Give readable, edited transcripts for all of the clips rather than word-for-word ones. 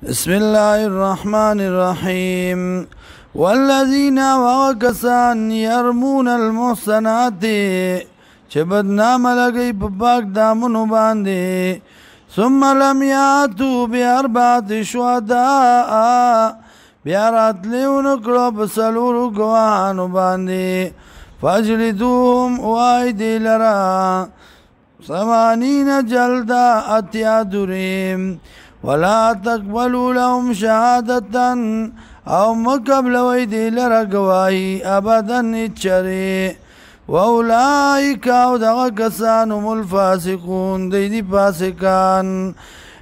بسم الله الرحمن الرحيم والذين وكسان يرمون المحصنات چې بدنامه لګي په پاک دامنو باندې ثم لم ياتوا بأربعة شهداء بیا راتلیو نکړو په څلورو ګواهانو باندې فاجلدوهم وای دی لرا 80 جلده اتیا دریم ولا تقبلوا لهم شهادة او مقبل ويدي لرا گواهی ابدا چری واولئک او دغه کسان هم الفاسقون دی فاسقان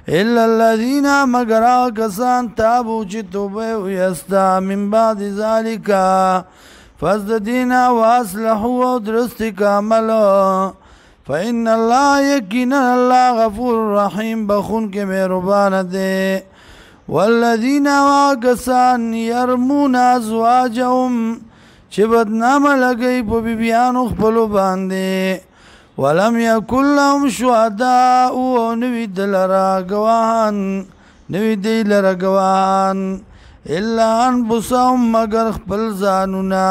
الا الذين مگر کسان تابو چې توبه ویستا من بعد ذلك فزدین واصلحوا ودرست کامل فإن الله يقينا الله غفور رحيم بخون کے مہربان دے والذین واکسان يرمون ازواجهم چې بدنامه لګي په بیبیانو خپلو باندې ولم يكن لهم شهداء نوی دلرا گواهان نوی دلرا گواهان الا انفسهم مگر خپل ځانونه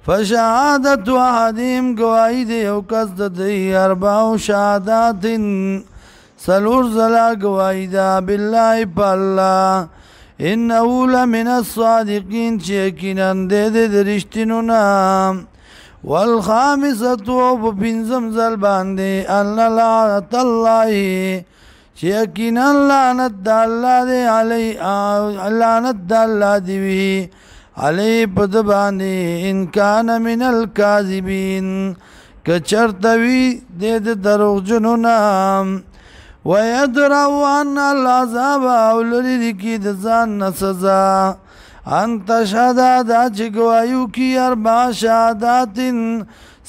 فشهادت احدهم گواهی دی او کس د دی 4 شهادات سلور زلا گواهی دا بالله بالله انه لمن الصادقین چې یقینا د رښتینو نه والخامسه او بنزم زل باندې ان لعنت الله چې یقینا لعنت الله دی علی لعنت الله دی علی پد باندې ان کان من الکاذبین کچرتوی د دروغجنو نام ويدروا ان العذاب اولری کی د ځان سزا انت شهدا چې گوايو کی 4 شهادات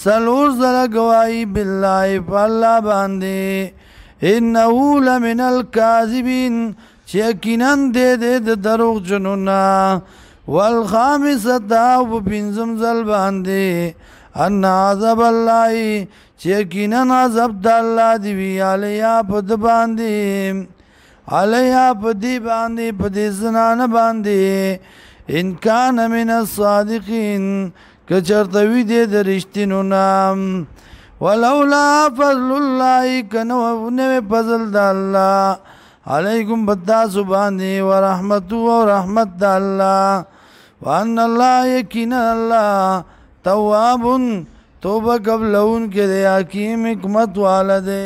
سلور زل گواہی بالله فالله باندې انه لمن الکاذبین چې یقینا د دروغجنو نه والخامسة او بنزم زل باندې ان عذاب الله چې یقینا عذاب د الله دی وی علیا پد باندې علیا پدی باندې پدی زنان باندې ان کان من الصادقین کچرتوی دې د رښتینو نام ولولا فضل الله کنو نو فضل د الله علیکم بدا سبحانه ورحمت و رحمت الله وان الله یقینا الله تواب توبه قبلون کے حکیم حکمت والدے